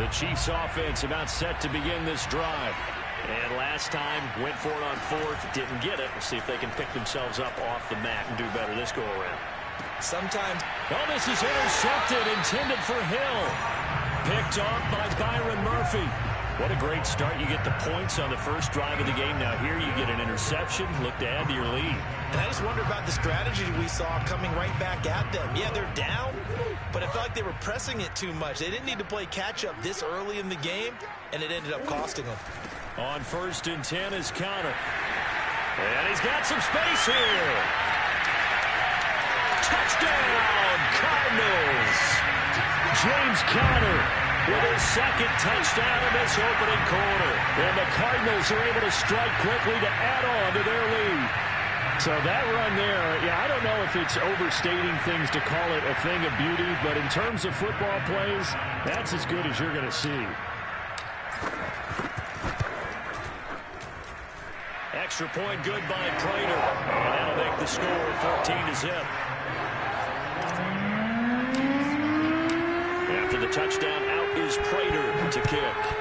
The Chiefs offense about set to begin this drive. And last time, went for it on fourth, didn't get it. We'll see if they can pick themselves up off the mat and do better this go-around. Sometimes. Oh, this is intercepted, intended for Hill. Picked off by Byron Murphy. What a great start. You get the points on the first drive of the game. Now here you get an interception. Look to add to your lead. And I just wonder about the strategy we saw coming right back at them. Yeah, they're down, but I felt like they were pressing it too much. They didn't need to play catch-up this early in the game, and it ended up costing them. On 1st and 10 is Conner. And he's got some space here. Touchdown, Cardinals. James Conner with his second touchdown in this opening quarter. And the Cardinals are able to strike quickly to add on to their lead. So that run there, yeah, I don't know if it's overstating things to call it a thing of beauty, but in terms of football plays, that's as good as you're going to see. Extra point good by Prater. And that'll make the score 14-0. After the touchdown, out is Prater to kick.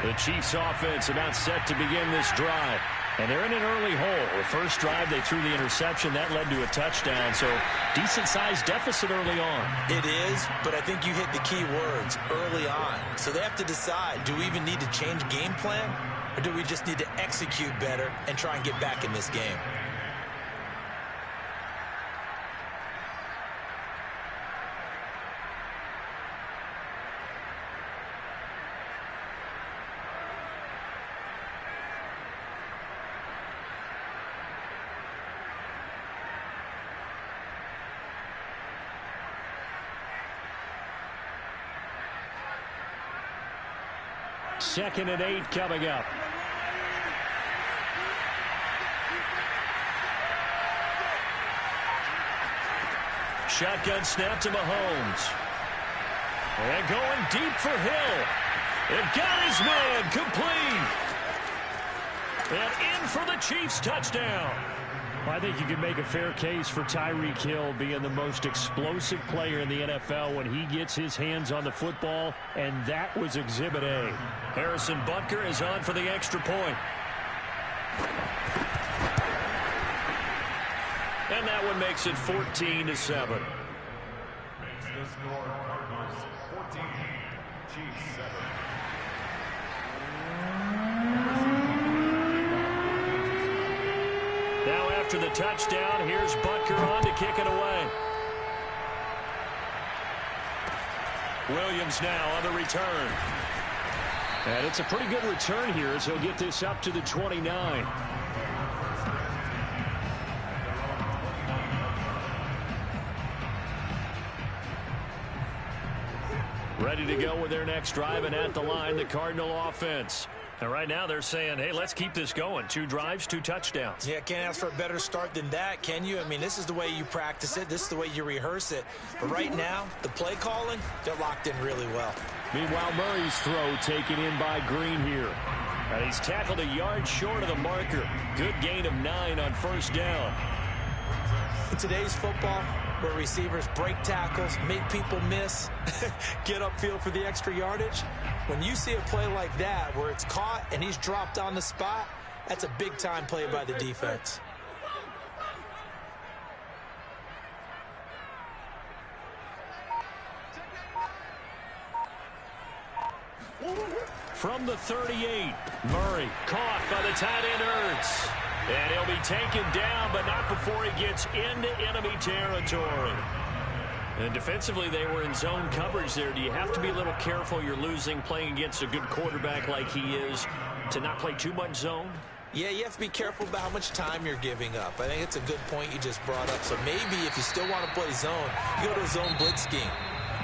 The Chiefs offense about set to begin this drive. And they're in an early hole. The first drive, they threw the interception. That led to a touchdown. So decent-sized deficit early on. It is, but I think you hit the key words, early on. So they have to decide, do we even need to change game plan? Or do we just need to execute better and try and get back in this game? Second and 8 coming up. Shotgun snap to Mahomes. And going deep for Hill. It got his man complete. And in for the Chiefs touchdown. I think you can make a fair case for Tyreek Hill being the most explosive player in the NFL when he gets his hands on the football, and that was Exhibit A. Harrison Butker is on for the extra point. And that one makes it 14-7. Makes the score Cardinals 14, Chiefs 7. Now after the touchdown, here's Butker on to kick it away. Williams now on the return. And it's a pretty good return here as he'll get this up to the 29. Ready to go with their next drive, and at the line, the Cardinal offense. And right now they're saying, hey, let's keep this going. 2 drives, 2 touchdowns. Yeah, can't ask for a better start than that, can you? I mean, this is the way you practice it. This is the way you rehearse it. But right now, the play calling, they're locked in really well. Meanwhile, Murray's throw taken in by Green here. And he's tackled a yard short of the marker. Good gain of 9 on first down. In today's football, where receivers break tackles, make people miss, get upfield for the extra yardage, when you see a play like that where it's caught and he's dropped on the spot, that's a big-time play by the defense. From the 38, Murray caught by the tight end Ertz. And he'll be taken down, but not before he gets into enemy territory. And defensively, they were in zone coverage there. Do you have to be a little careful? You're losing, playing against a good quarterback like he is, to not play too much zone? Yeah, you have to be careful about how much time you're giving up. I think it's a good point you just brought up. So maybe if you still want to play zone, you go to a zone blitz scheme.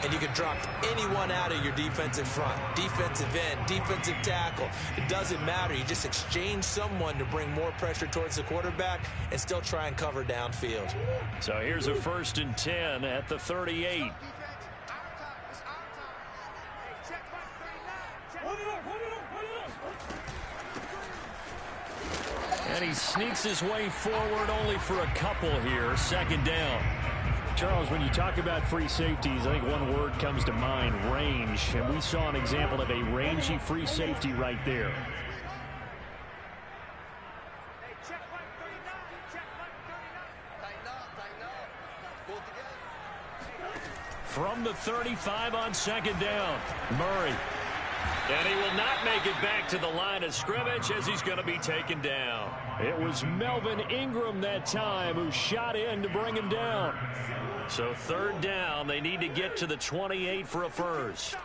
And you can drop anyone out of your defensive front. Defensive end, defensive tackle. It doesn't matter. You just exchange someone to bring more pressure towards the quarterback and still try and cover downfield. So here's a 1st and 10 at the 38. And he sneaks his way forward only for a couple here. 2nd down. Charles, when you talk about free safeties, I think one word comes to mind, range. And we saw an example of a rangy free safety right there. From the 35 on 2nd down, Murray. And he will not make it back to the line of scrimmage as he's going to be taken down. It was Melvin Ingram that time who shot in to bring him down. So 3rd down, they need to get to the 28 for a first.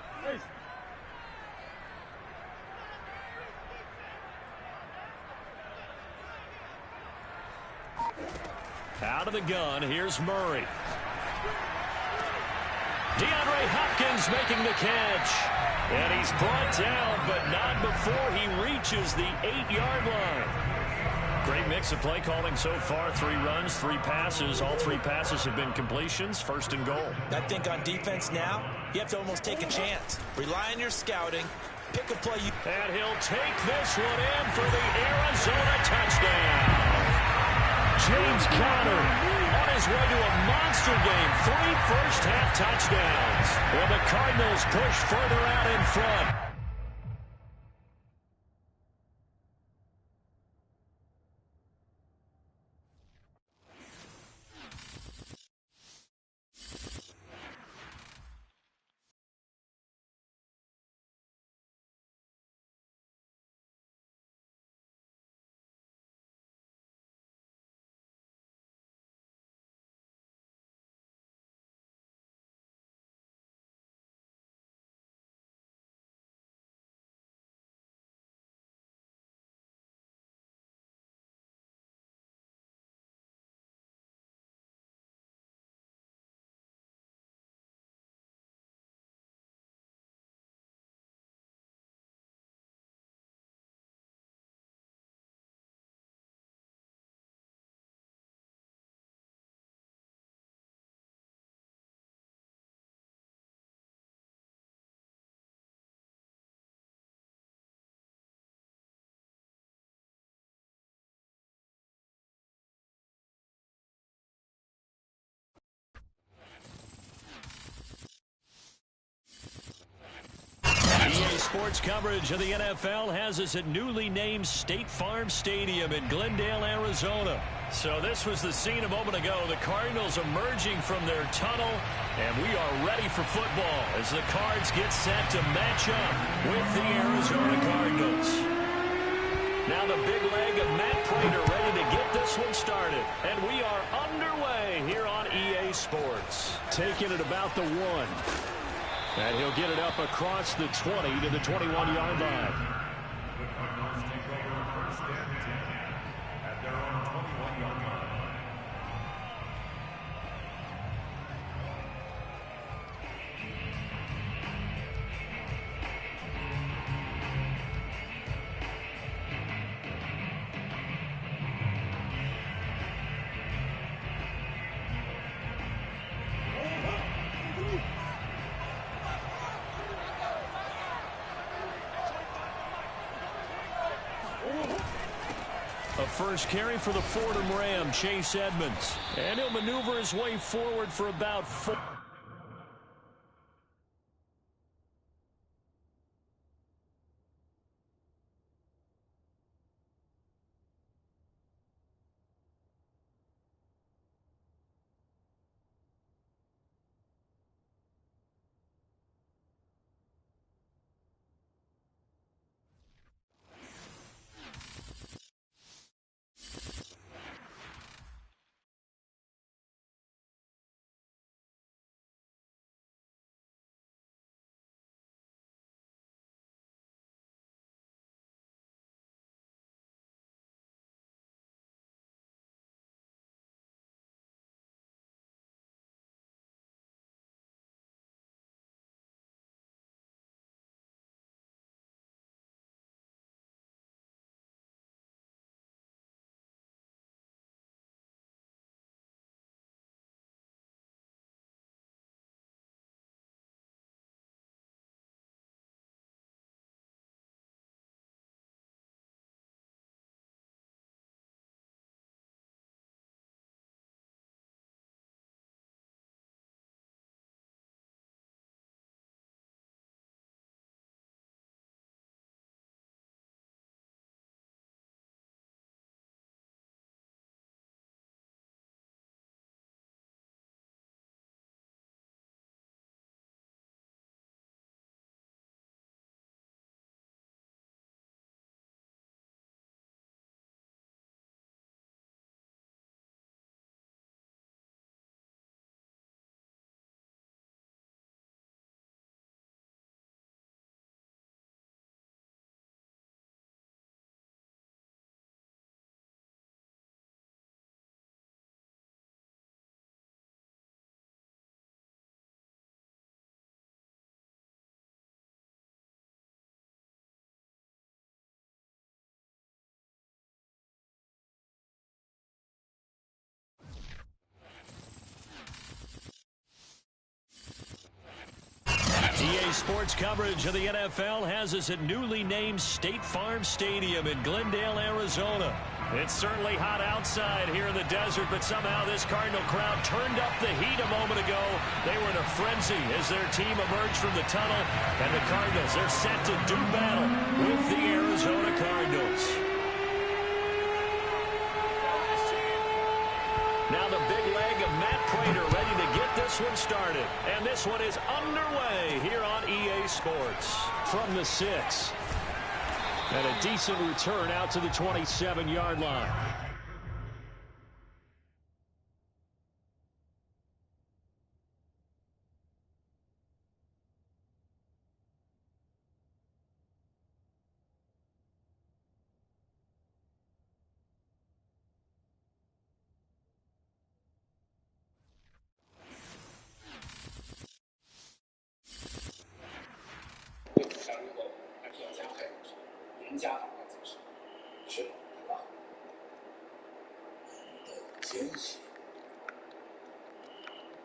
Out of the gun, here's Murray. DeAndre Hopkins making the catch. And he's brought down, but not before he reaches the 8-yard line. Great mix of play calling so far. 3 runs, 3 passes. All 3 passes have been completions. 1st and goal. I think on defense now, you have to almost take a chance. Rely on your scouting. Pick a play. And he'll take this one in for the Arizona touchdown. James Conner on his way to a monster game. 3 first-half touchdowns. And the Cardinals push further out in front. EA Sports coverage of the NFL has us at newly named State Farm Stadium in Glendale, Arizona. So this was the scene a moment ago. The Cardinals emerging from their tunnel, and we are ready for football as the Cards get set to match up with the Arizona Cardinals. Now the big leg of Matt Pratt ready to get this one started, and we are underway here on EA Sports. Taking it about the 1. And he'll get it up across the 20 to the 21-yard line. The Cardinals take over 1st and 10 at their own 21-yard line. A first carry for the Fordham Ram, Chase Edmonds. And he'll maneuver his way forward for about 4. Sports coverage of the NFL has us at newly named State Farm Stadium in Glendale, Arizona. It's certainly hot outside here in the desert, but somehow this Cardinal crowd turned up the heat a moment ago. They were in a frenzy as their team emerged from the tunnel, and the Cardinals, they're set to do battle with the Arizona Cardinals. Now the big leg of Matt Pratt ready to get this one started. And this one is underway here on EA Sports. From the 6. And a decent return out to the 27-yard line.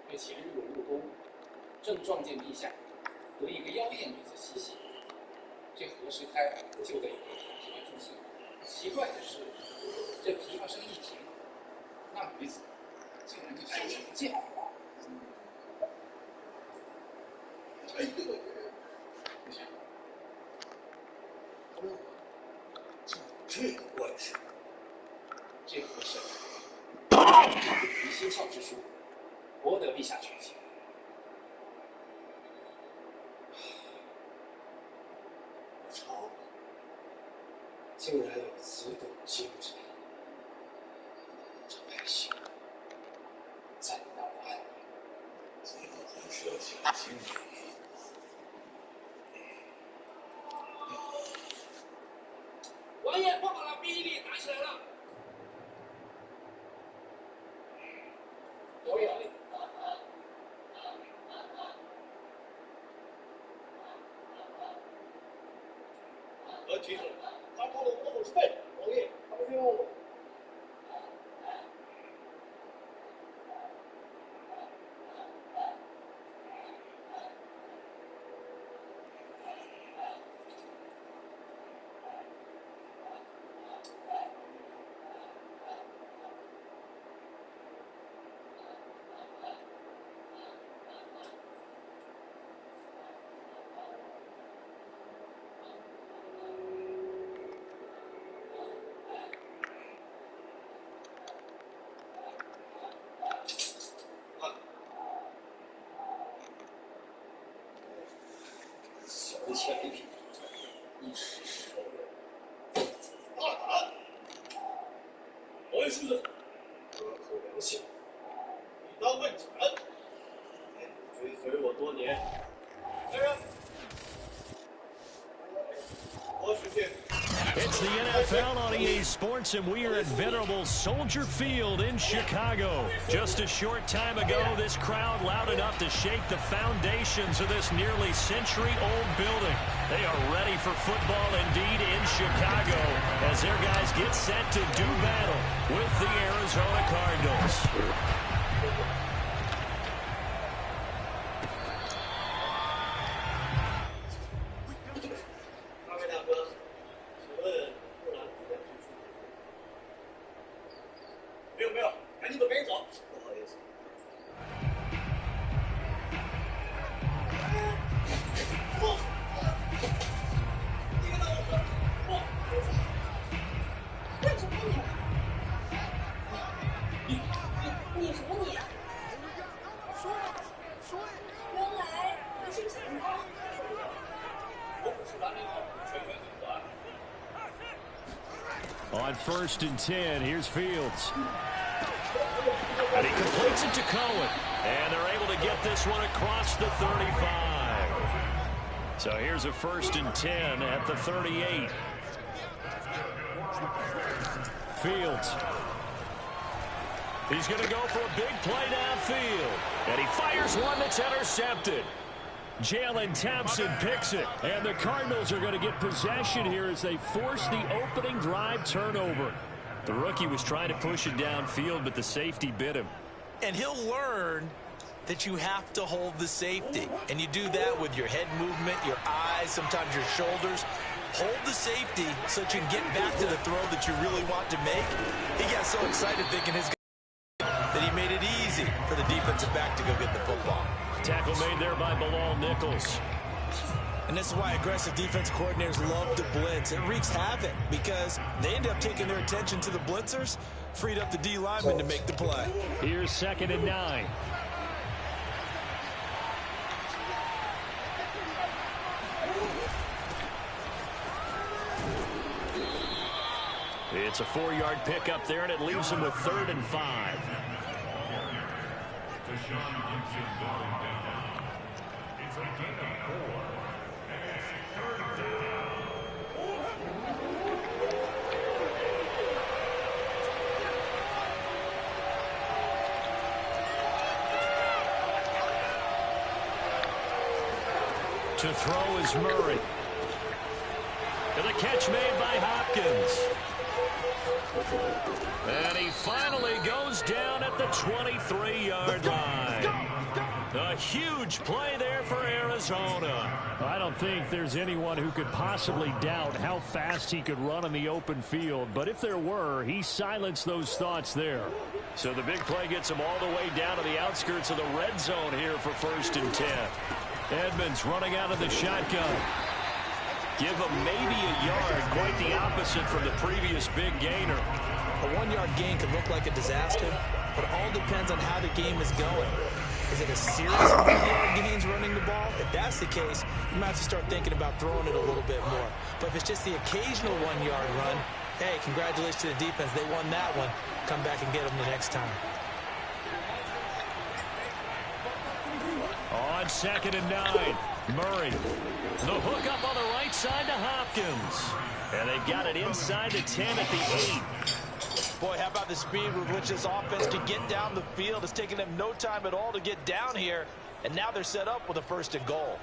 被潜入入宫，正撞见陛下，得一个妖艳女子嬉戏。这何时开就得有个琵琶助兴。奇怪的是，这琵琶声一停，那女子竟然就消失不见了。哎呦，不行，就这个怪事，这何事？于心窍之术。博得陛下垂青，朝竟然有此等精神，这百姓怎能安宁？这个还是要小心点。王爷碰到了逼力，打起来了。有眼力。提出来，他偷了我们的伙食费，王爷，他们冤枉我。前一品，一时熟人。王爷叔子，这口良心，你当问斩。追随我多年，来人，我许去。It's the NFL on EA Sports, and we are at venerable Soldier Field in Chicago. Just a short time ago, this crowd loud enough to shake the foundations of this nearly century-old building. They are ready for football indeed in Chicago as their guys get set to do battle with the Arizona Cardinals. On 1st and 10, here's Fields. And he completes it to Cohen. And they're able to get this one across the 35. So here's a 1st and 10 at the 38. Fields. He's going to go for a big play downfield. And he fires one that's intercepted. Jalen Thompson picks it, and the Cardinals are going to get possession here as they force the opening drive turnover. The rookie was trying to push it downfield, but the safety bit him. And he'll learn that you have to hold the safety. And you do that with your head movement, your eyes, sometimes your shoulders. Hold the safety so that you can get back to the throw that you really want to make. He got so excited thinking his that he made it easy for the defensive back to go get the football. Tackle made there by Bilal Nichols. And this is why aggressive defense coordinators love to blitz. It wreaks havoc because they end up taking their attention to the blitzers, freed up the D lineman to make the play. Here's 2nd and 9. It's a 4-yard pickup there, and it leaves him with 3rd and 5. It's a gain of 4. And it's 3rd down. To throw is Murray. And the catch made by Hopkins. And he finally goes down at the 23-yard line. A huge play there for Arizona. I don't think there's anyone who could possibly doubt how fast he could run in the open field. But if there were, he silenced those thoughts there. So the big play gets him all the way down to the outskirts of the red zone here for 1st and 10. Edmonds running out of the shotgun. Give him maybe a yard, quite the opposite from the previous big gainer. A 1-yard gain can look like a disaster, but it all depends on how the game is going. Is it a series of 1-yard gains running the ball? If that's the case, you might have to start thinking about throwing it a little bit more. But if it's just the occasional 1-yard run, hey, congratulations to the defense. They won that one. Come back and get them the next time. On 2nd and 9, Murray. The hook up on the right side to Hopkins. And they've got it inside the 10 at the 8. Boy, how about the speed with which this offense can get down the field? It's taken them no time at all to get down here. And now they're set up with a 1st and goal.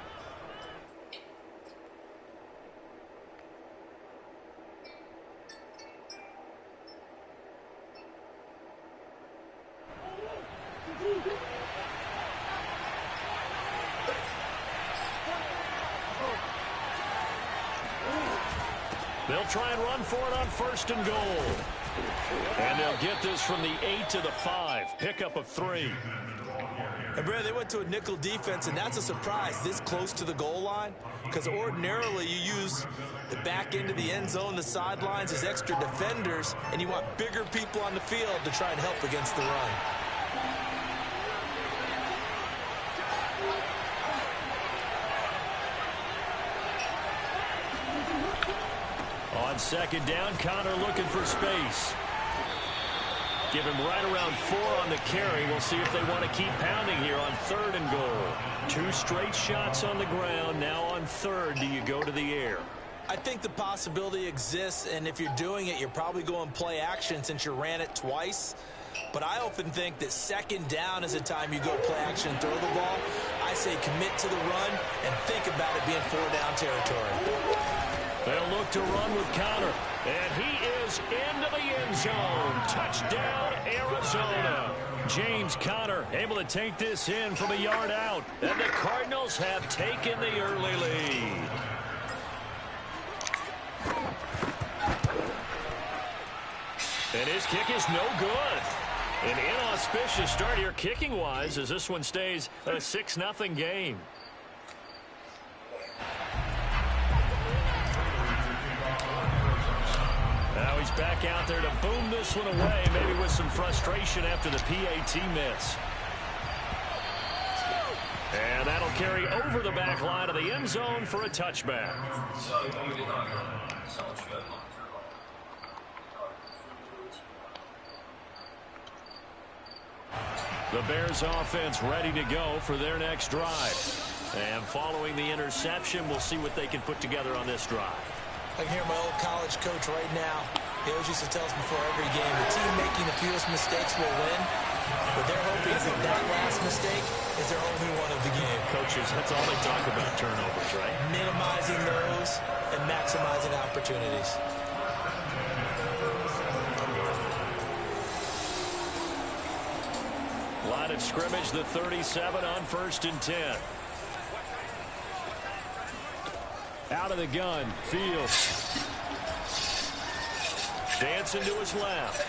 They'll try and run for it on 1st and goal. And they'll get this from the 8 to the 5. Pickup of 3. And Brad, they went to a nickel defense, and that's a surprise this close to the goal line, because ordinarily you use the back end of the end zone, the sidelines as extra defenders, and you want bigger people on the field to try and help against the run. On 2nd down, Connor looking for space. Give him right around 4 on the carry. We'll see if they want to keep pounding here on 3rd and goal. 2 straight shots on the ground. Now on 3rd, do you go to the air? I think the possibility exists, and if you're doing it, you're probably going play action since you ran it twice. But I often think that 2nd down is the time you go play action and throw the ball. I say commit to the run and think about it being 4-down territory. They'll look to run with Connor. And he is into the end zone. Touchdown, Arizona. James Conner able to take this in from a yard out. And the Cardinals have taken the early lead. And his kick is no good. An inauspicious start here kicking-wise as this one stays a 6-0 game. Now he's back out there to boom this one away, maybe with some frustration after the PAT miss. And that'll carry over the back line of the end zone for a touchback. The Bears offense ready to go for their next drive. And following the interception, we'll see what they can put together on this drive. I can hear my old college coach right now. He always used to tell us before every game, the team making the fewest mistakes will win. What they're hoping is that last mistake is their only one of the game. Coaches, that's all they talk about, turnovers, right? Minimizing those and maximizing opportunities. Line of scrimmage, the 37 on 1st and 10. Out of the gun, Fields. Dancing to his left.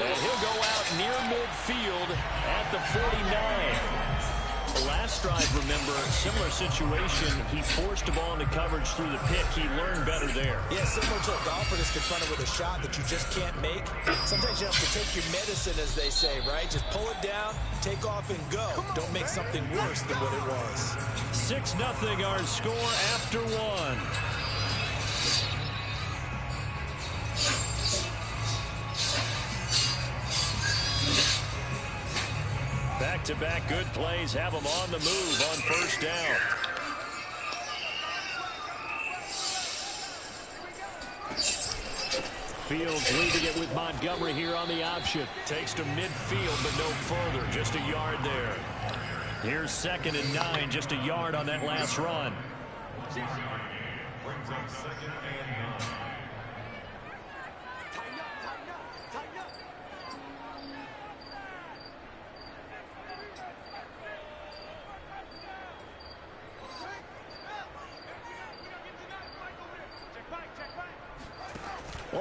And he'll go out near midfield at the 49. The last drive, remember, similar situation. He forced the ball into coverage through the pick. He learned better there. Yeah, similar to a golfer that's confronted with a shot that you just can't make. Sometimes you have to take your medicine, as they say, right? Just pull it down, take off, and go. Don't make something worse than what it was. 6-0 our score after one. Back-to-back good plays have them on the move on 1st down. Fields leaving it with Montgomery here on the option. Takes to midfield, but no further. Just a yard there. Here's 2nd and 9. Just a yard on that last run. Brings up 2nd and 9.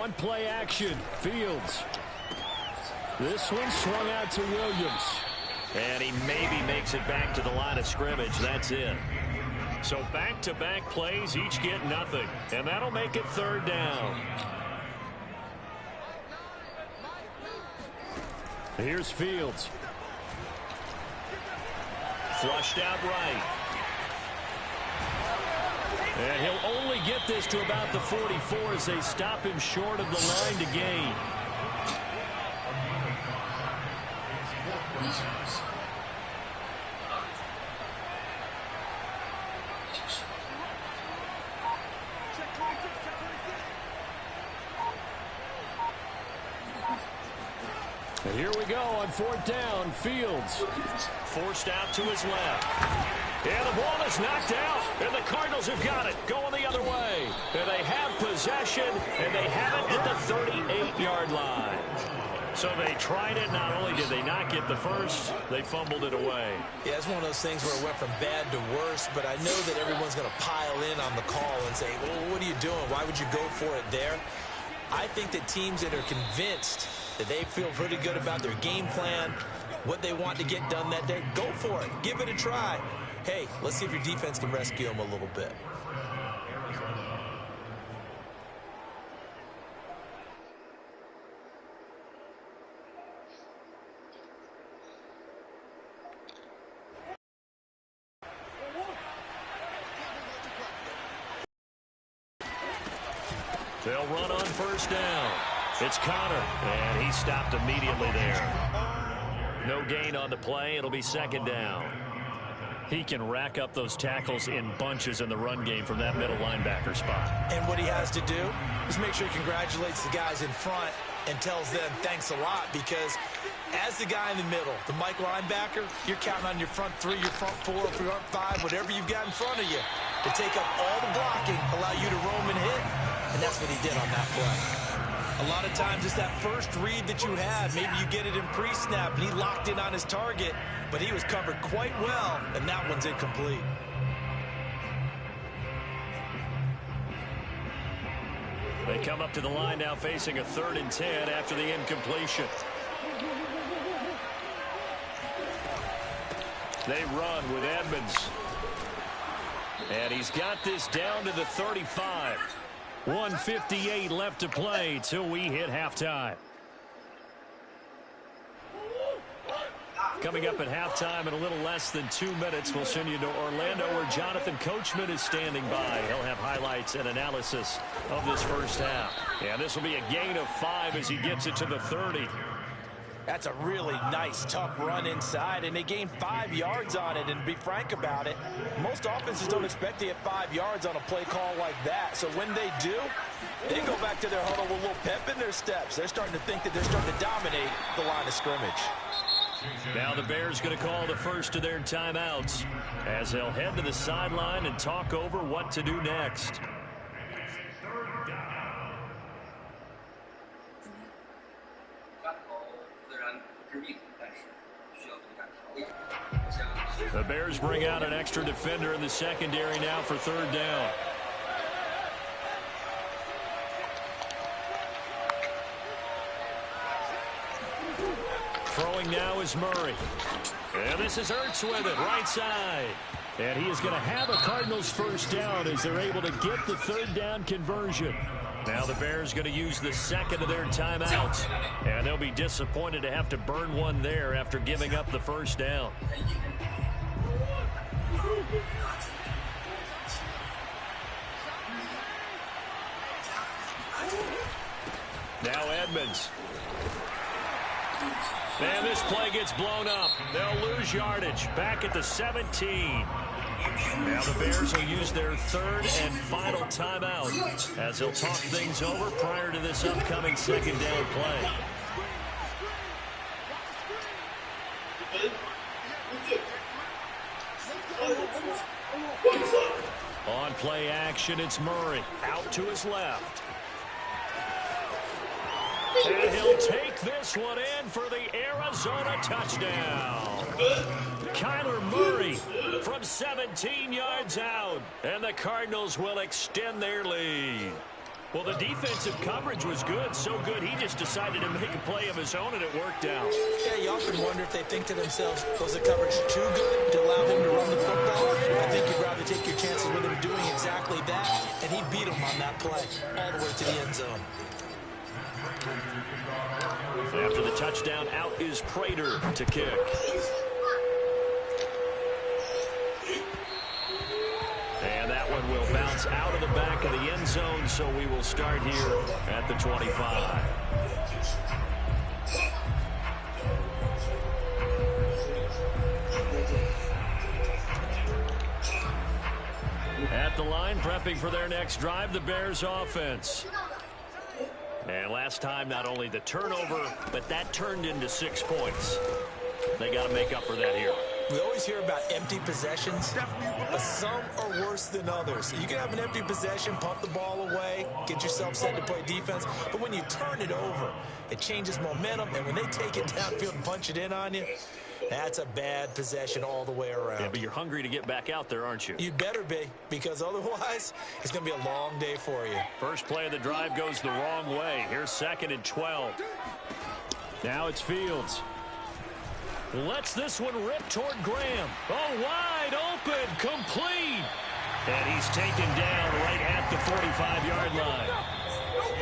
On play action, Fields. This one swung out to Williams. And he maybe makes it back to the line of scrimmage. That's it. So back-to-back plays, each get nothing. And that'll make it 3rd down. Here's Fields. Flushed out right. And he'll only get this to about the 44 as they stop him short of the line to gain. And here we go on 4th down. Fields forced out to his left. And the ball is knocked out, and the Cardinals have got it, going the other way. And they have possession, and they have it at the 38-yard line. So they tried it. Not only did they not get the first, they fumbled it away. Yeah, it's one of those things where it went from bad to worse, but I know that everyone's going to pile in on the call and say, well, what are you doing? Why would you go for it there? I think that teams that are convinced that they feel pretty good about their game plan, what they want to get done that day, go for it. Give it a try. Hey, let's see if your defense can rescue them a little bit. They'll run on 1st down. It's Connor, and he stopped immediately there. No gain on the play. It'll be 2nd down. He can rack up those tackles in bunches in the run game from that middle linebacker spot. And what he has to do is make sure he congratulates the guys in front and tells them thanks a lot, because as the guy in the middle, the Mike linebacker, you're counting on your front 3, your front 4, your front 5, whatever you've got in front of you to take up all the blocking, allow you to roam and hit. And that's what he did on that play. A lot of times it's that first read that you have. Maybe you get it in pre-snap, and he locked in on his target, but he was covered quite well, and that one's incomplete. They come up to the line now facing a 3rd and 10 after the incompletion. They run with Edmonds. And he's got this down to the 35. 1:58 left to play till we hit halftime. Coming up at halftime in a little less than 2 minutes, we'll send you to Orlando where Jonathan Coachman is standing by. He'll have highlights and analysis of this first half. Yeah, this will be a gain of 5 as he gets it to the 30. That's a really nice, tough run inside, and they gained 5 yards on it. And to be frank about it, most offenses don't expect to get 5 yards on a play call like that. So when they do, they go back to their huddle with a little pep in their steps. They're starting to think that they're starting to dominate the line of scrimmage. Now the Bears going to call the first of their timeouts as they'll head to the sideline and talk over what to do next. The Bears bring out an extra defender in the secondary now for third down. Throwing now is Murray. And this is Ertz with it, right side. And he is going to have a Cardinals first down as they're able to get the third down conversion. Now the Bears going to use the second of their timeouts. And they'll be disappointed to have to burn one there after giving up the first down. Now Edmonds. And this play gets blown up. They'll lose yardage. Back at the 17. Now the Bears will use their third and final timeout as they'll talk things over prior to this upcoming second down play. On play action, it's Murray. Out to his left. And he'll take this one in for the Arizona touchdown. Kyler Murray from 17 yards out. And the Cardinals will extend their lead. Well, the defensive coverage was good. So good, he just decided to make a play of his own, and it worked out. Yeah, you often wonder if they think to themselves, was the coverage too good to allow him to run the football? I think you'd rather take your chances with him doing exactly that. And he beat him on that play all the way to the end zone. After the touchdown, out is Prater to kick. And that one will bounce out of the back of the end zone, so we will start here at the 25. At the line, prepping for their next drive, the Bears offense. And last time, not only the turnover, but that turned into 6 points. They got to make up for that here. We always hear about empty possessions, but some are worse than others. You can have an empty possession, pump the ball away, get yourself set to play defense, but when you turn it over, it changes momentum, and when they take it downfield and punch it in on you, that's a bad possession all the way around. Yeah, but you're hungry to get back out there, aren't you? You better be, because otherwise, it's going to be a long day for you. First play of the drive goes the wrong way. Here's 2nd and 12. Now it's Fields. Lets this one rip toward Graham. Oh, wide open, complete. And he's taken down right at the 45-yard line.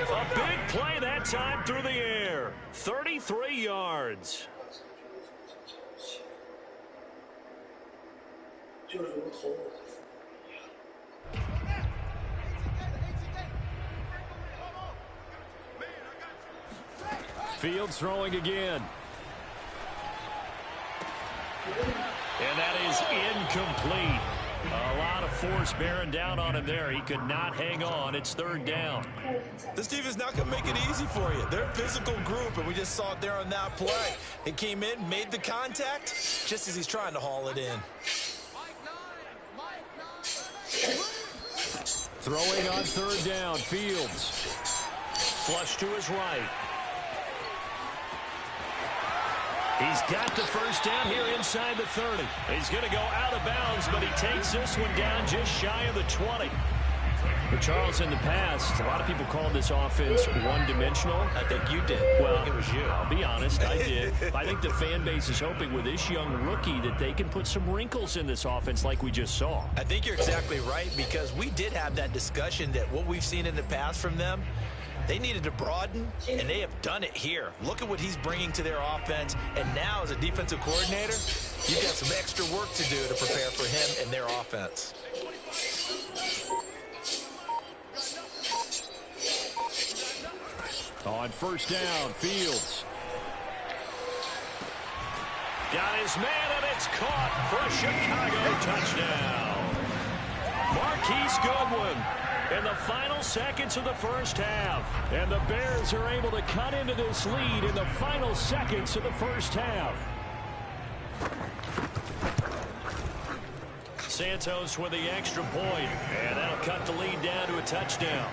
A big play that time through the air. 33 yards. Fields throwing again. And that is incomplete. A lot of force bearing down on him there. He could not hang on. It's 3rd down. This team is not going to make it easy for you. They're a physical group, and we just saw it there on that play. He came in, made the contact, just as he's trying to haul it in. Throwing on 3rd down, Fields. Flush to his right. He's got the first down here inside the 30. He's going to go out of bounds, but he takes this one down just shy of the 20. But Charles, in the past, a lot of people called this offense one-dimensional. I think you did. Well, it was you. I'll be honest, I did. I think the fan base is hoping with this young rookie that they can put some wrinkles in this offense like we just saw. I think you're exactly right, because we did have that discussion that what we've seen in the past from them, they needed to broaden, and they have done it here. Look at what he's bringing to their offense, and now as a defensive coordinator, you've got some extra work to do to prepare for him and their offense. On 1st down, Fields. Got his man, and it's caught for a Chicago touchdown. Marquise Goodwin in the final seconds of the first half. And the Bears are able to cut into this lead in the final seconds of the first half. Santos with the extra point, and that'll cut the lead down to a touchdown.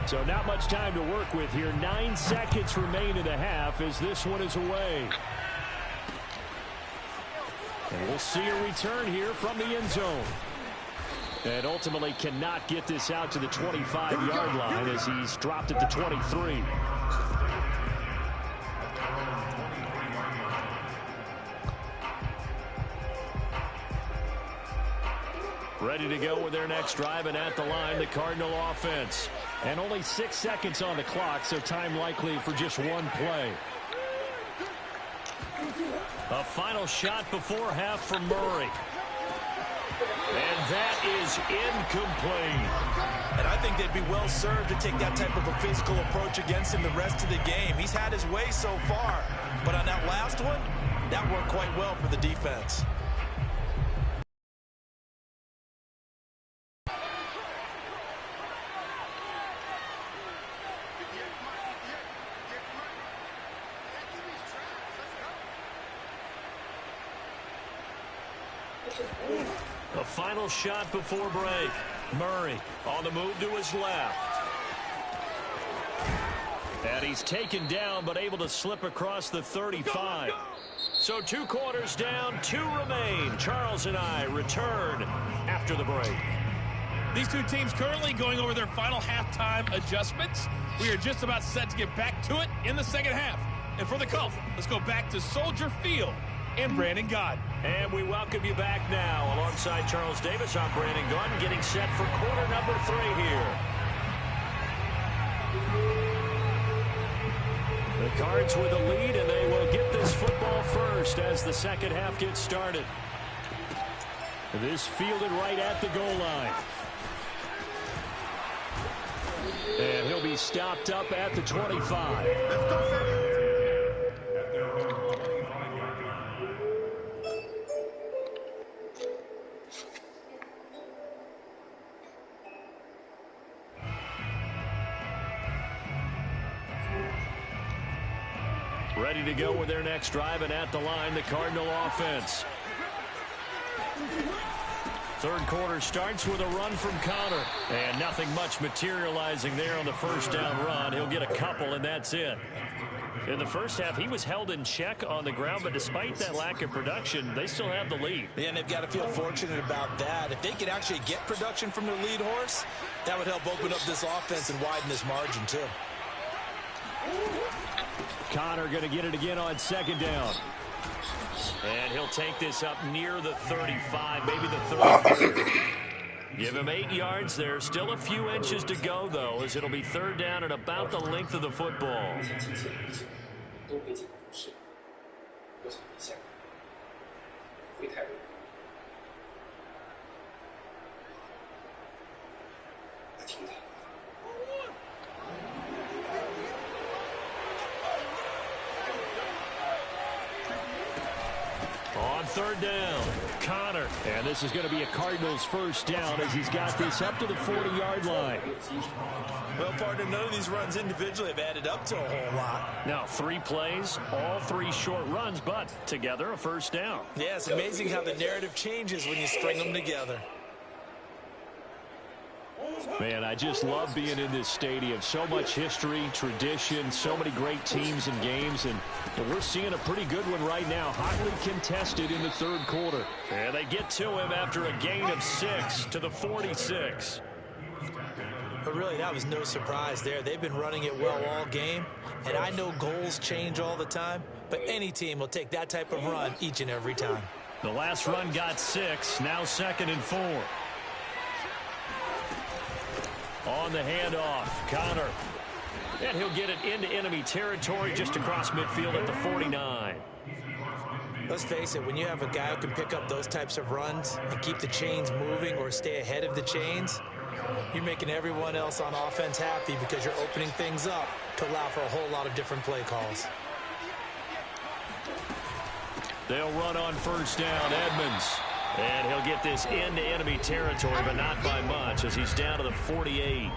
So not much time to work with here. 9 seconds remain in the half as this one is away. And we'll see a return here from the end zone. And ultimately cannot get this out to the 25-yard line as he's dropped at the 23. Ready to go with their next drive, and at the line, the Cardinal offense. And only 6 seconds on the clock, so time likely for just one play. A final shot before half from Murray. And that is incomplete. And I think they'd be well served to take that type of a physical approach against him the rest of the game. He's had his way so far, but on that last one, that worked quite well for the defense. A final shot before break. Murray on the move to his left. And he's taken down but able to slip across the 35. So 2 quarters down, 2 remain. Charles and I return after the break. These two teams currently going over their final halftime adjustments. We are just about set to get back to it in the second half. And for the call, let's go back to Soldier Field and Brandon Gaudin. And we welcome you back now. Alongside Charles Davis, I'm Brandon Gaudin, getting set for quarter number 3 here. The Cards with a lead, and they will get this football first as the second half gets started. This fielded right at the goal line. And he'll be stopped up at the 25. Let's go, Ready to go with their next drive, and at the line, the Cardinal offense. Third quarter starts with a run from Connor. And nothing much materializing there on the first down run. He'll get a couple, and that's it. In the first half, he was held in check on the ground, but despite that lack of production, they still have the lead. Yeah, and they've got to feel fortunate about that. If they could actually get production from their lead horse, that would help open up this offense and widen this margin, too. Connor going to get it again on second down. And he'll take this up near the 35, maybe the 33. Give him 8 yards there. Still a few inches to go, though, as it'll be third down at about the length of the football. On third down, Connor. And this is going to be a Cardinals first down as he's got this up to the 40-yard line. Well, partner, none of these runs individually have added up to a whole lot. Now, 3 plays, all 3 short runs, but together a first down. Yeah, it's amazing how the narrative changes when you string them together. Man, I just love being in this stadium. So much history, tradition, so many great teams and games, and we're seeing a pretty good one right now, hotly contested in the third quarter. And they get to him after a gain of 6 to the 46. But really, that was no surprise there. They've been running it well all game, and I know goals change all the time, but any team will take that type of run each and every time. The last run got 6, now 2nd and 4. On the handoff, Connor. And he'll get it into enemy territory just across midfield at the 49. Let's face it, when you have a guy who can pick up those types of runs and keep the chains moving or stay ahead of the chains, you're making everyone else on offense happy because you're opening things up to allow for a whole lot of different play calls. They'll run on first down, Edmonds. And he'll get this into enemy territory, but not by much as he's down to the 48.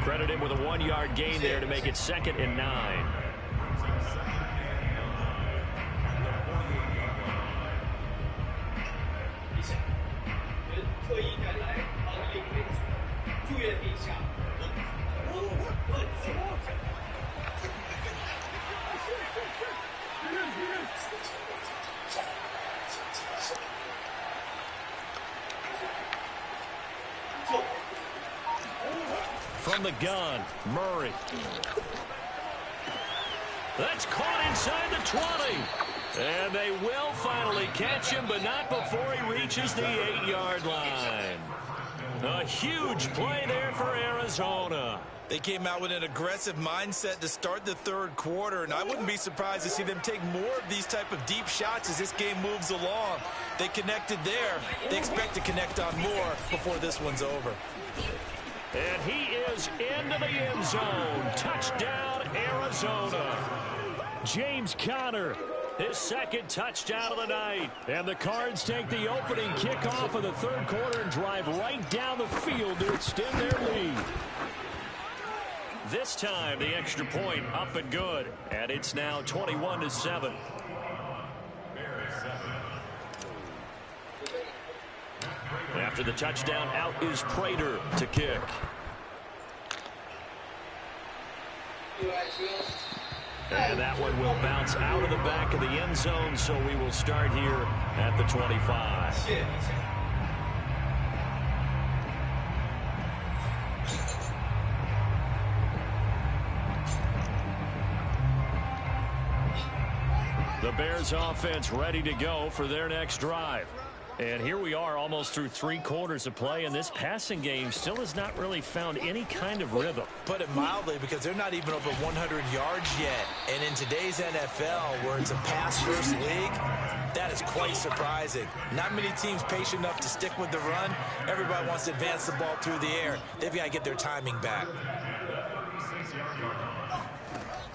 Credit him with a 1-yard gain there to make it 2nd and 9. From the gun, Murray. That's caught inside the 20. And they will finally catch him, but not before he reaches the 8-yard line. A huge play there for Arizona. They came out with an aggressive mindset to start the third quarter, and I wouldn't be surprised to see them take more of these type of deep shots as this game moves along. They connected there. They expect to connect on more before this one's over. And he is into the end zone. Touchdown, Arizona. James Conner, his second touchdown of the night. And the Cards take the opening kickoff of the third quarter and drive right down the field to extend their lead. This time, the extra point up and good. And it's now 21-7. After the touchdown, out is Prater to kick. And that one will bounce out of the back of the end zone, so we will start here at the 25. The Bears offense ready to go for their next drive. And here we are almost through 3 quarters of play, and this passing game still has not really found any kind of rhythm. Put it mildly, because they're not even over 100 yards yet. And in today's NFL, where it's a pass-first league, that is quite surprising. Not many teams patient enough to stick with the run. Everybody wants to advance the ball through the air. They've got to get their timing back.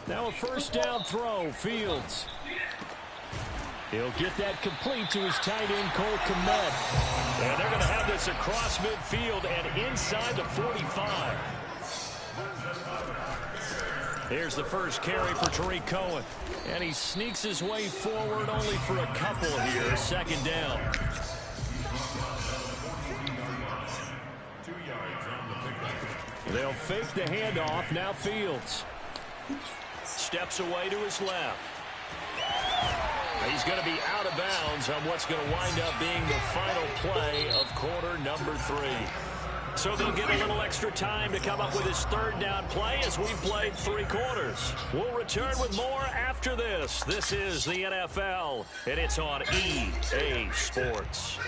Now a first down throw, Fields. He'll get that complete to his tight end, Cole Kmet. And they're going to have this across midfield and inside the 45. Here's the first carry for Tariq Cohen. And he sneaks his way forward only for a couple here. Second down. They'll fake the handoff. Now Fields steps away to his left. He's going to be out of bounds on what's going to wind up being the final play of quarter number 3. So they'll get a little extra time to come up with his third down play as we've played 3 quarters. We'll return with more after this. This is the NFL, and it's on EA Sports.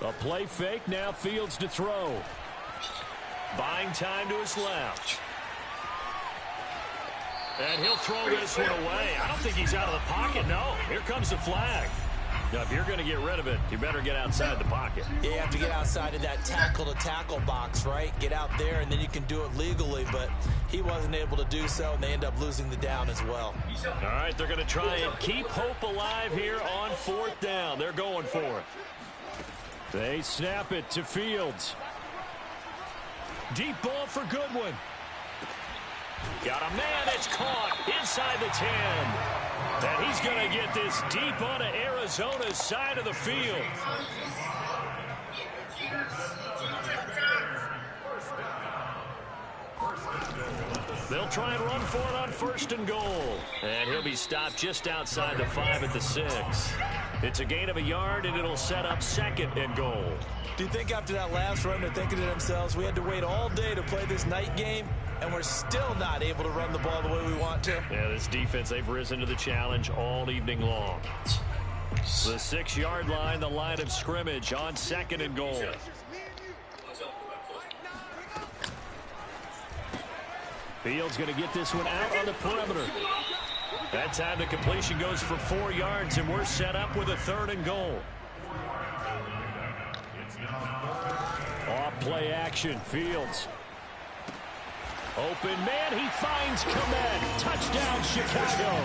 A play fake, now Fields to throw. Buying time to his left. And he'll throw this one away. I don't think he's out of the pocket. No, here comes the flag. Now, if you're going to get rid of it, you better get outside the pocket. Yeah, you have to get outside of that tackle-to-tackle box, right? Get out there, and then you can do it legally. But he wasn't able to do so, and they end up losing the down as well. All right, they're going to try and keep hope alive here on 4th down. They're going for it. They snap it to Fields. Deep ball for Goodwin. Got a man that's caught inside the 10. And he's going to get this deep onto Arizona's side of the field. They'll try and run for it on 1st and goal. And he'll be stopped just outside the 5 at the 6. It's a gain of a yard, and it'll set up 2nd and goal. Do you think after that last run they're thinking to themselves, we had to wait all day to play this night game, and we're still not able to run the ball the way we want to? Yeah, this defense, they've risen to the challenge all evening long. The 6-yard line, the line of scrimmage on 2nd and goal. Fields going to get this one out on the perimeter. That time the completion goes for 4 yards, and we're set up with a 3rd and goal. Off play action, Fields. Open man, he finds Kmet. Touchdown, Chicago.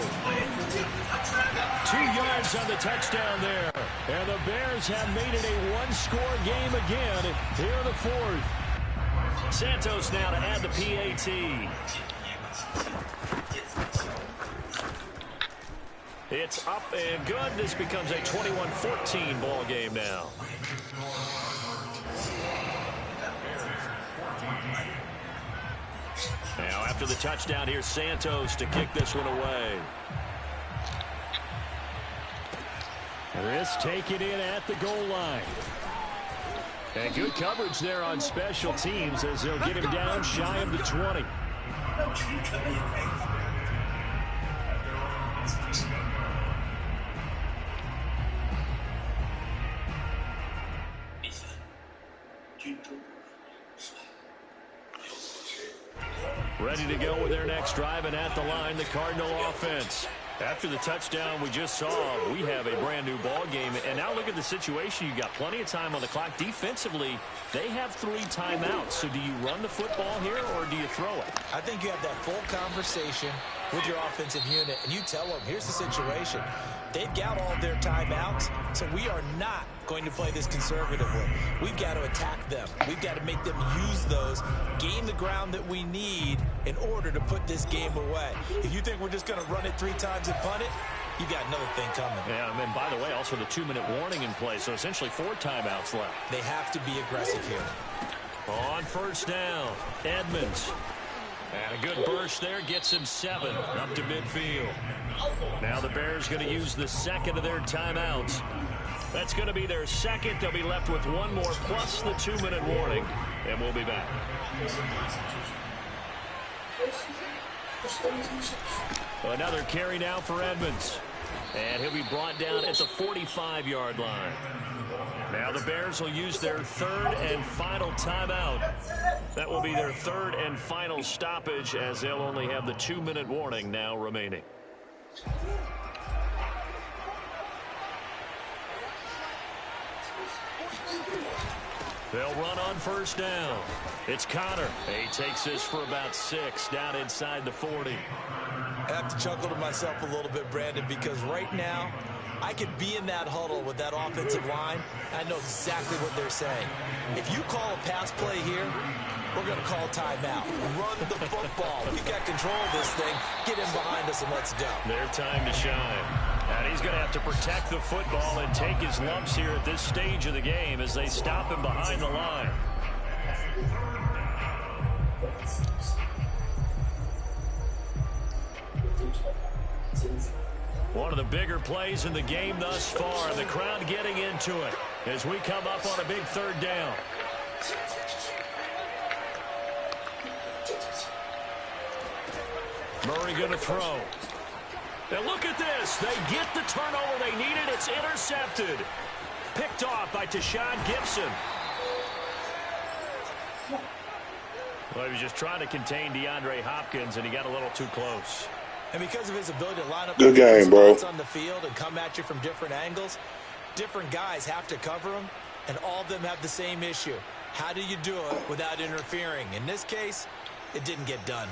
2 yards on the touchdown there. And the Bears have made it a 1-score game again here in the 4th. Santos now to add the PAT. It's up and good. This becomes a 21-14 ball game now. after the touchdown. Here's Santos to kick this one away. This taken in at the goal line. And good coverage there on special teams as they'll get him down shy of the 20. Ready to go with their next drive, and at the line, the Cardinal offense. After the touchdown we just saw, we have a brand-new ball game. And now look at the situation. You've got plenty of time on the clock. Defensively, they have 3 timeouts. So do you run the football here, or do you throw it? I think you have that full conversation with your offensive unit, and you tell them, here's the situation. They've got all their timeouts, so we are not going to play this conservatively. We've got to attack them. We've got to make them use those, gain the ground that we need in order to put this game away. If you think we're just going to run it 3 times and punt it, you got another thing coming. Yeah, and by the way, also the 2-minute warning in play, so essentially 4 timeouts left. They have to be aggressive here. On first down, Edmonds. And a good burst there gets him 7 up to midfield. Now the Bears going to use the second of their timeouts. That's going to be their second. They'll be left with 1 more plus the 2-minute warning, and we'll be back. Another carry now for Edmonds. And he'll be brought down at the 45-yard line. Now the Bears will use their 3rd and final timeout. That will be their 3rd and final stoppage, as they'll only have the 2-minute warning now remaining. They'll run on first down. It's Connor. He takes this for about 6 down inside the 40. I have to chuckle to myself a little bit, Brandon, because right now I could be in that huddle with that offensive line. I know exactly what they're saying. If you call a pass play here, we're going to call timeout. Run the football. We've got control of this thing. Get him behind us and let's go. Their time to shine. And he's going to have to protect the football and take his lumps here at this stage of the game as they stop him behind the line. One of the bigger plays in the game thus far. The crowd getting into it as we come up on a big 3rd down. Murray going to throw. Now look at this. They get the turnover they needed. It's intercepted. Picked off by Tashawn Gibson. Well, he was just trying to contain DeAndre Hopkins, and he got a little too close. And because of his ability to line up good game, bro, on the field and come at you from different angles, different guys have to cover him, and all of them have the same issue. How do you do it without interfering? In this case, it didn't get done.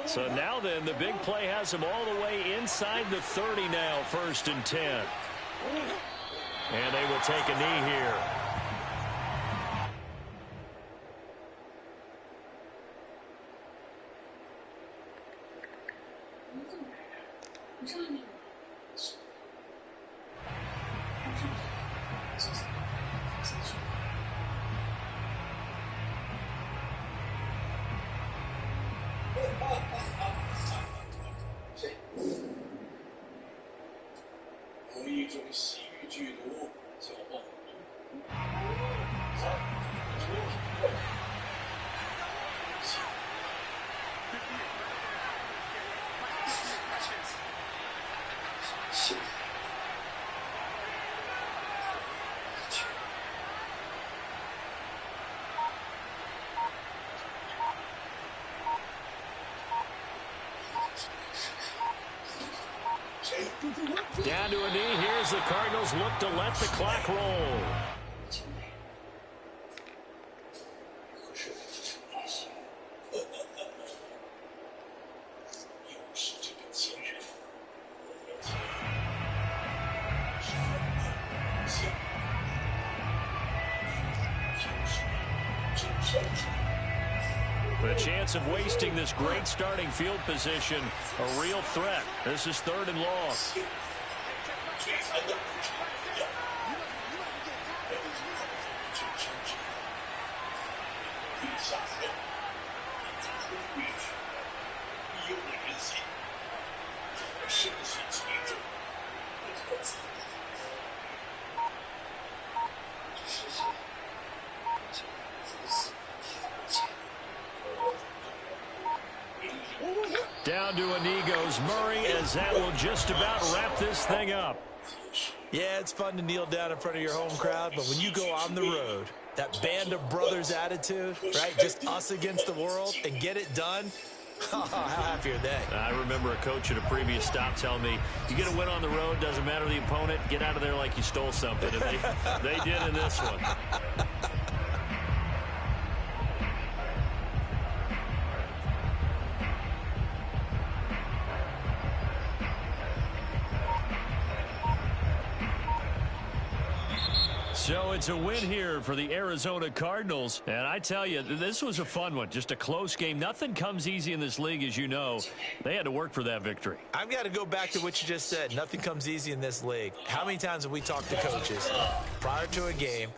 So now then, the big play has him all the way inside the 30 now, 1st and 10. And they will take a knee here. Down to a knee. Here's the Cardinals look to let the clock roll. The chance of wasting this great starting field position, a real threat. This is 3rd and long. Down to a knee goes Murray, as that will just about wrap this thing up. Yeah, it's fun to kneel down in front of your home crowd, but when you go on the road, that band of brothers attitude, right? Just us against the world and get it done. How happy are they? I remember a coach at a previous stop telling me, you get a win on the road, doesn't matter the opponent, get out of there like you stole something. And they did in this one. So it's a win here for the Arizona Cardinals. And I tell you, this was a fun one. Just a close game. Nothing comes easy in this league, as you know. They had to work for that victory. I've got to go back to what you just said. Nothing comes easy in this league. How many times have we talked to coaches prior to a game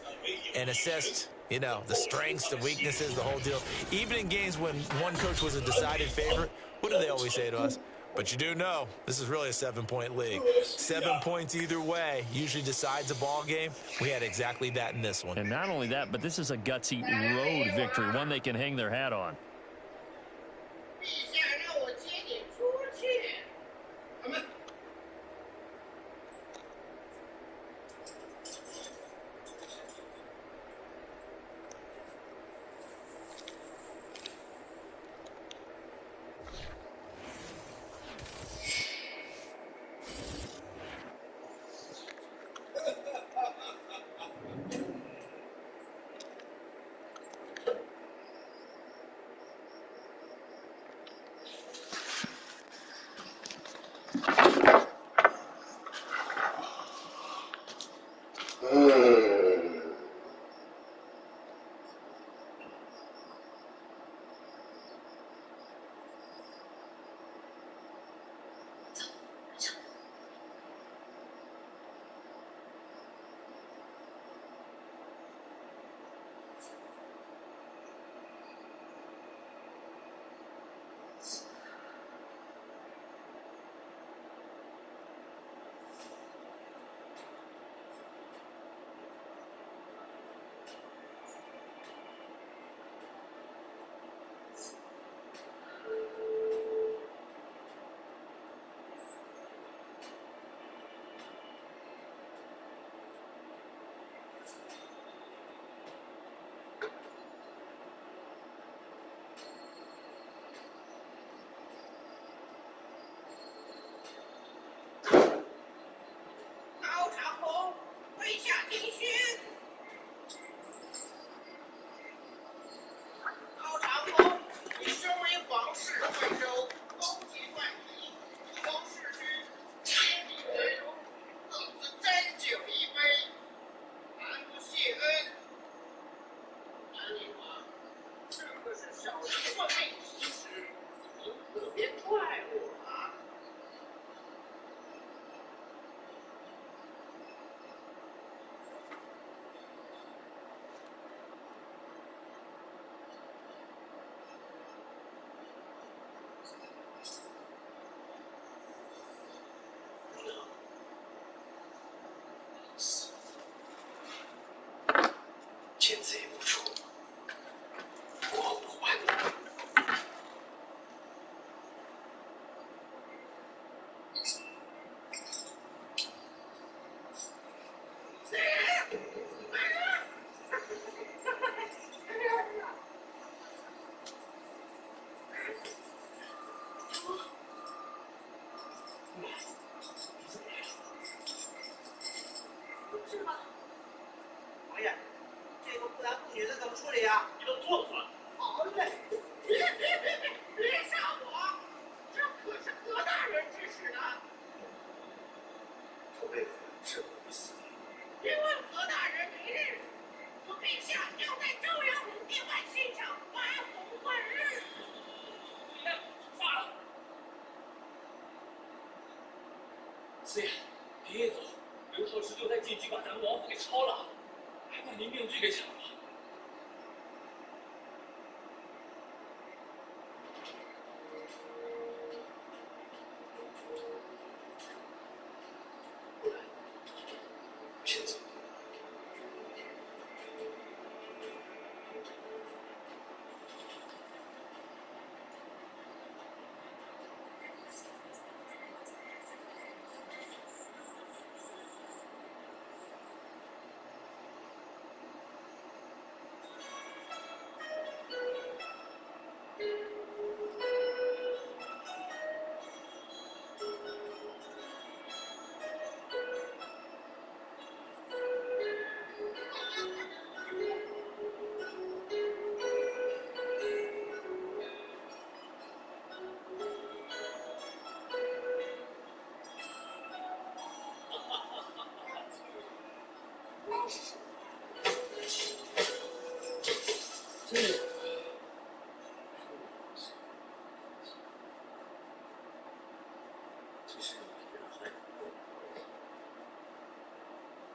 and assessed, you know, the strengths, the weaknesses, the whole deal? Even in games when one coach was a decided favorite, what do they always say to us? But you do know, this is really a 7-point league. 7 points either way usually decides a ball game. We had exactly that in this one. And not only that, but this is a gutsy road victory, one they can hang their hat on.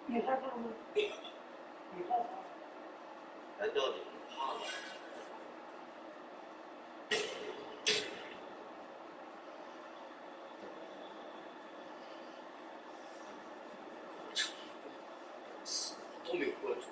你害怕吗？你害怕？难道你不怕吗？死都没有关注。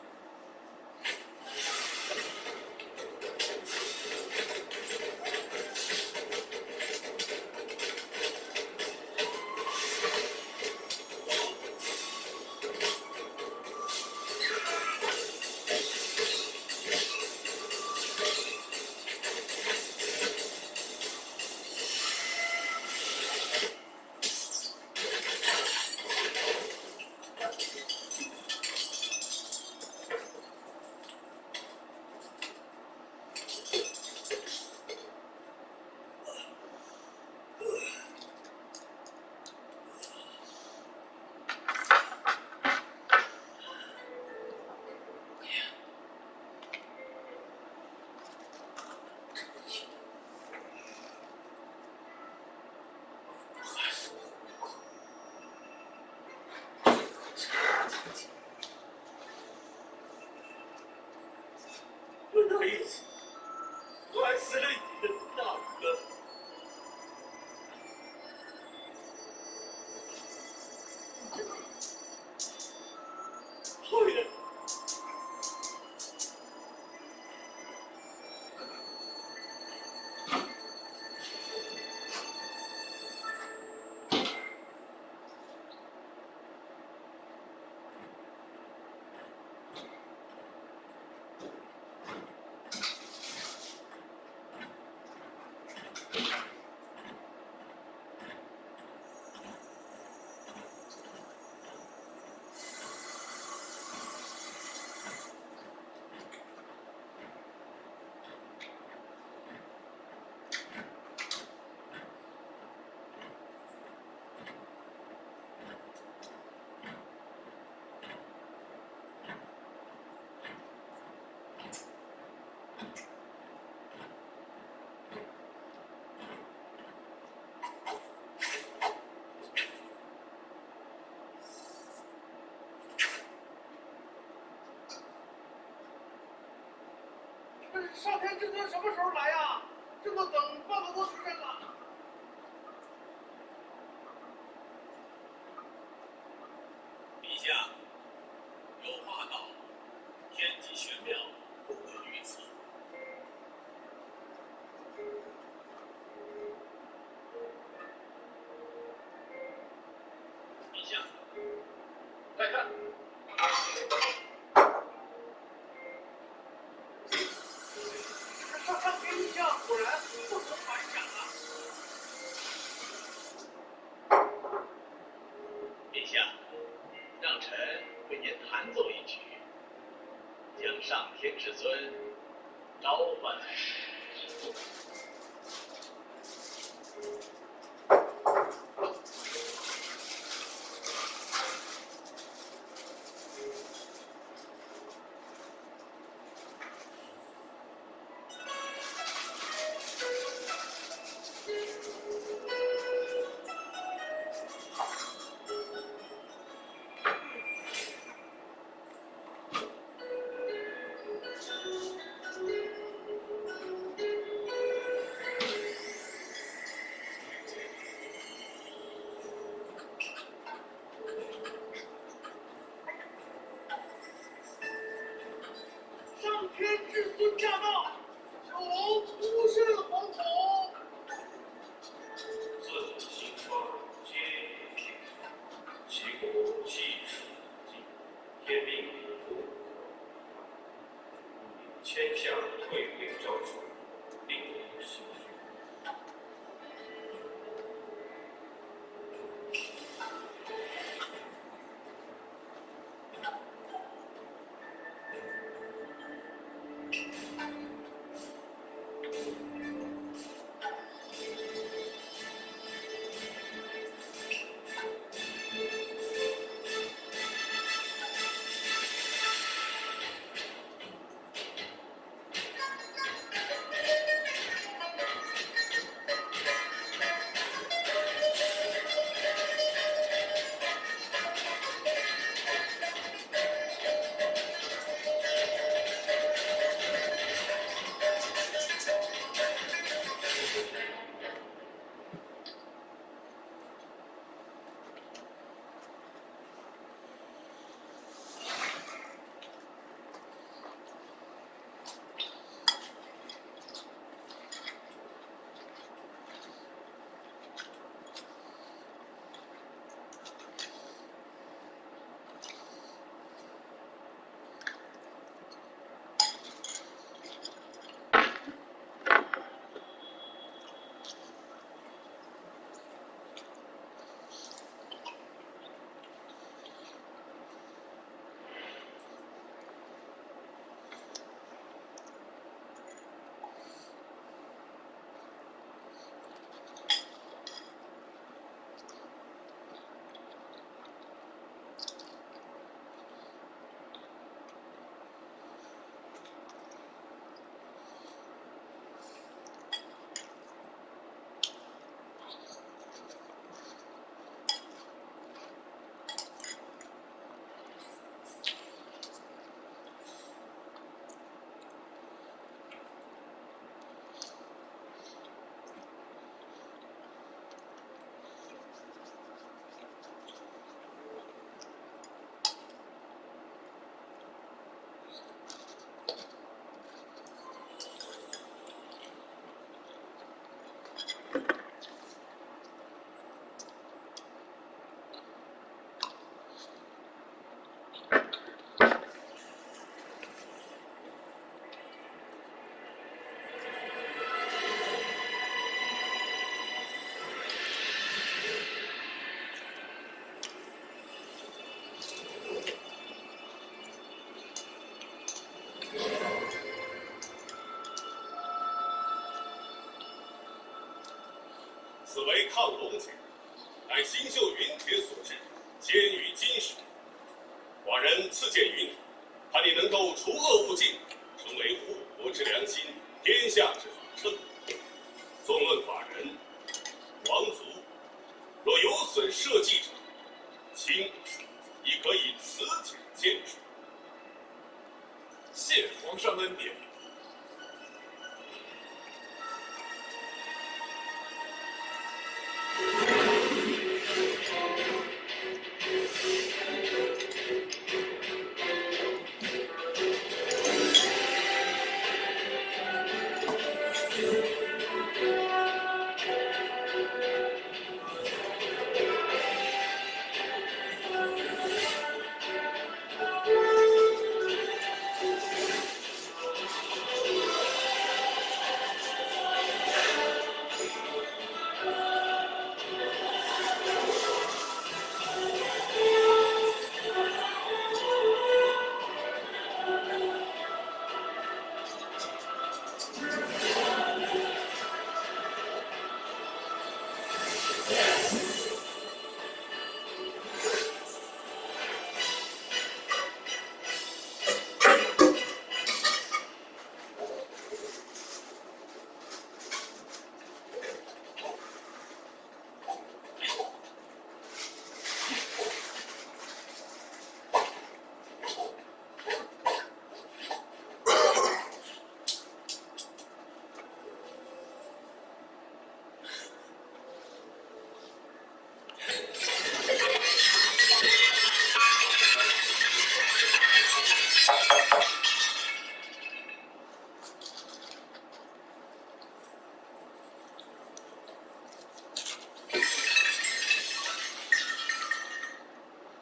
那一次，我还死了你的大哥。后人。上天这尊什么时候来呀？这都等半个多时辰了。陛下，有话道：天机玄妙，不可预测。陛下，快看！上天意象果然不同凡响啊！陛下，让臣为您弹奏一曲，将上天之尊召唤来。上天至尊驾到，小龙出世皇统。自兴邦皆有天下，其国气数尽，天命不可。迁下退位诏书，令有心绪。抗龙贼，乃星宿云铁所制，坚于金石。寡人赐剑云，盼你能够除恶务尽，成为护国之良心，天下之法称。纵论寡人，王族若有损社稷者，卿亦可以此简见之。谢皇上恩典。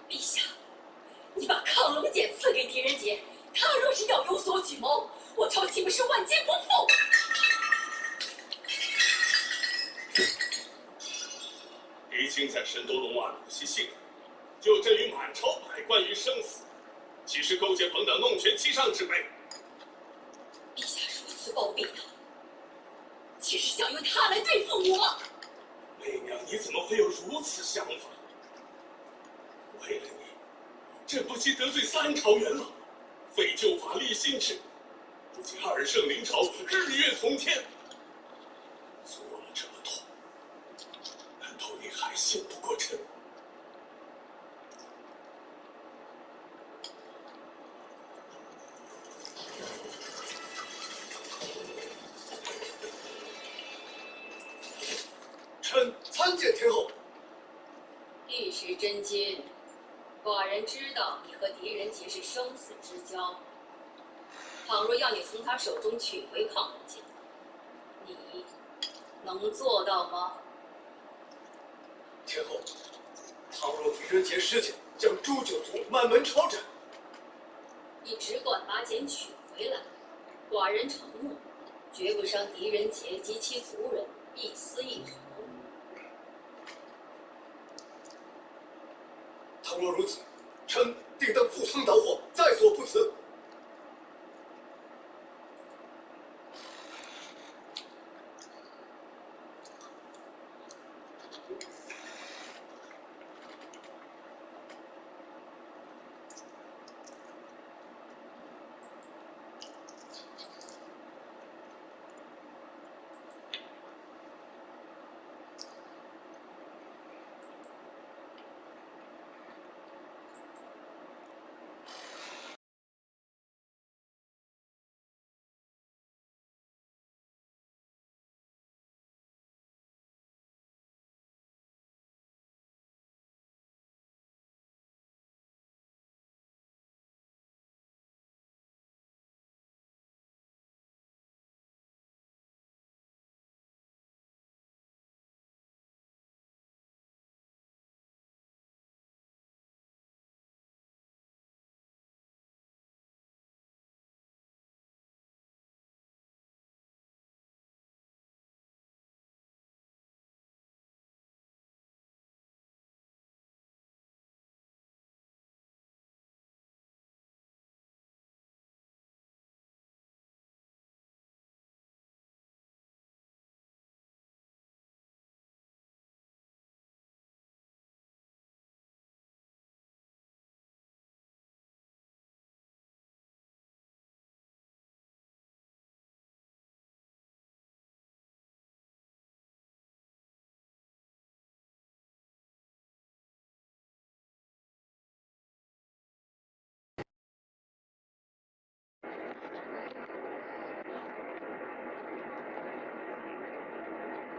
陛下，你把亢龙锏赐给狄仁杰，他若是要有所举谋，我朝岂不是万劫不复？狄青在神都龙案不惜性命，就朕于满朝百官于生死，岂是勾结朋党弄权欺上之辈？陛下如此包庇他，岂是想用他来对付我吗？媚娘，你怎么会有如此想法？为了你，朕不惜得罪3朝元老，废旧法立新制，不仅2圣临朝，日月同天。做了这么多，难道你还信不过朕？臣参见天后。一时真君，寡人知道你和狄仁杰是生死之交。倘若要你从他手中取回亢龙锏，你能做到吗？天后，倘若狄仁杰事件将诛九族，满门抄斩，你只管把锏取回来，寡人承诺，绝不伤狄仁杰及其族人一丝一毫。倘若如此，臣定当赴汤蹈火，在所不辞。